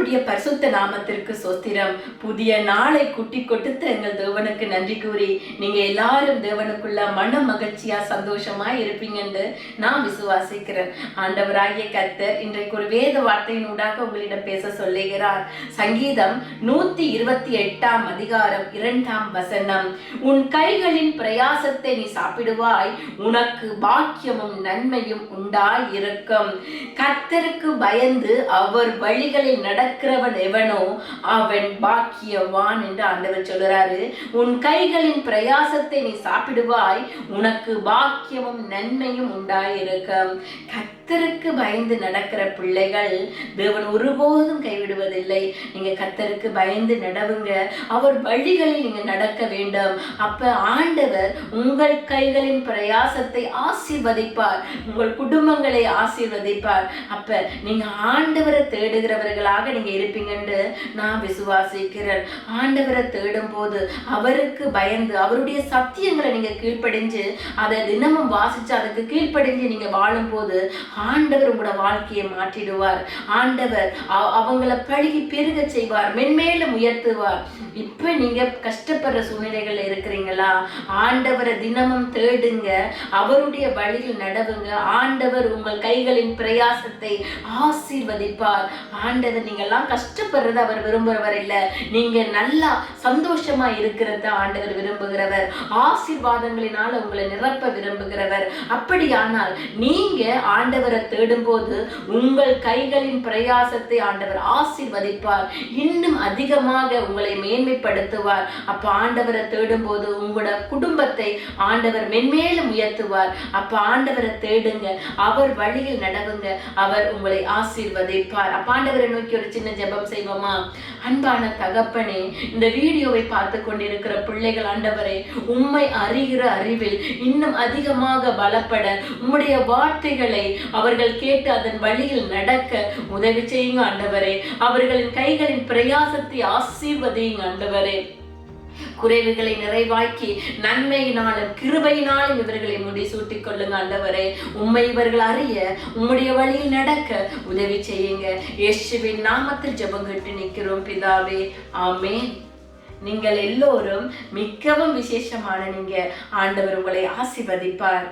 கர்த்தருடைய பரிசுத்த நாமத்திற்கு ஸ்தோத்திரம். புதிய நாளை குட்டி கொடுத்த எங்கள் தேவனுக்கு நன்றி கூறி நீங்க எல்லாரும் தேவனுக்குள்ள மன மகிழ்ச்சியா சந்தோஷமா இருப்பீங்கன்னு நான் விசுவாசிக்கிறேன். ஆண்டவராகிய கர்த்தர் இன்றைக்கு ஒரு வேத வார்த்தையினூடாக உங்களிடம் பேச சொல்லுகிறார். சங்கீதம் 128 அதிகாரம் 2 உன் கைகளின் பிரயாசத்தை நீ சாப்பிடுவாய், உனக்கு பாக்கியமும் நன்மையும் உண்டாயிருக்கும். கர்த்தருக்கு பயந்து அவர் வழிகளில் நடக்கிறவன் எவனோ அவன் பாக்கியவான் என்று ஆண்டவர் சொல்றாரு. உன் கைகளின் பிரயாசத்தை நீ சாப்பிடுவாய், உனக்கு பாக்கியமும் நன்மையும் உண்டாயிருக்கும். கர்த்தருக்கு பயந்து நடக்கிற பிள்ளைகள் தேவன் ஒருபோதும் கைவிடுவதில்லை. நீங்க கர்த்தருக்கு பயந்து நடவுங்க, அவர் வழிகளில் நீங்க நடக்க வேண்டும். அப்ப ஆண்டவர் உங்கள் கைகளின் பிரயாசத்தை ஆசீர்வதிப்பார், உங்கள் குடும்பங்களை ஆசீர்வதிப்பார். அப்ப நீங்க ஆண்டவரை தேடுகிறவர்களாக நீங்க இருப்பீங்கன்னு நான் விசுவாசிக்கிறேன். ஆண்டவரை தேடும் போது அவருக்கு பயந்து அவருடைய சத்தியங்களை நீங்க கீழ்ப்படிஞ்சு அதை தினமும் வாசிச்சு அதுக்கு கீழ்ப்படிஞ்சு நீங்க வாழும் போது ஆண்டவர் உங்களோட வாழ்க்கையை மாற்றிடுவார். ஆண்டவர் அவங்கள பழகி பெருக செய்வார், மென்மேலும் உயர்த்துவார். இப்ப நீங்க கஷ்டப்படுற சூழ்நிலைகள் இருக்கிறீங்களா? ஆண்டவரை தினமும் தேடுங்க, அவருடைய வழியில் நடவுங்க. ஆண்டவர் உங்கள் கைகளின் பிரயாசத்தை ஆசீர்வதிப்பார். ஆண்டவர் நீங்க எல்லாம் கஷ்டப்படுறத அவர் விரும்புறவர் இல்ல, நீங்க நல்லா சந்தோஷமா இருக்கிறத ஆண்டவர் விரும்புகிறவர். ஆசீர்வாதங்களினால உங்களை நிரப்ப விரும்புகிறவர். அப்படியானால் நீங்க ஆண்டவரை தேடும் போது உங்கள் கைகளின் பிரயாசத்தை ஆண்டவர் ஆசீர்வதிப்பார், இன்னும் அதிகமாக உங்களை மேன்மைப்படுத்துவார். அப்ப ஆண்டவரை தேடும் போது உங்களோட குடும்பத்தை ஆண்டவர் மென்மேலும் உயர்த்துவார். அப்ப ஆண்டவரை தேடுங்க, அவர் வழியில் நடவுங்க, அவர் உங்களை ஆசீர்வதிப்பார். அப்ப ஆண்டவரை நோக்கி ஒரு சின்ன ஜெபம் செய்வோமா? அன்பான தகப்பனே, இந்த வீடியோவை பார்த்து கொண்டிருக்கிற பிள்ளைகள் ஆண்டவரே, உம்மை அறிகிற அறிவில் இன்னும் அதிகமாக பலப்பட உம்முடைய வார்த்தைகளை அவர்கள் கேட்டு அதன் வழியில் நடக்க உதவி செய்யுங்க ஆண்டவரே. அவர்களின் கைகளின் பிரயாசத்தை ஆசீர்வதியுங்க ஆண்டவரே. குறைவுகளை நிறைவாக்கி நன்மையினாலும் கிருபையினாலும் இவர்களை முடிசூட்டிக் கொள்ளுங்க ஆண்டவரே. உம்மை இவர்கள் அறிய உம்முடைய வழியில் நடக்க உதவி செய்யுங்க. இயேசுவின் நாமத்தில் ஜெபம் கேட்டு நிற்கிறோம் பிதாவே, ஆமென். நீங்கள் எல்லோரும் மிகவும் விசேஷமான நீங்க. ஆண்டவர் உங்களை ஆசீர்வதிப்பார்.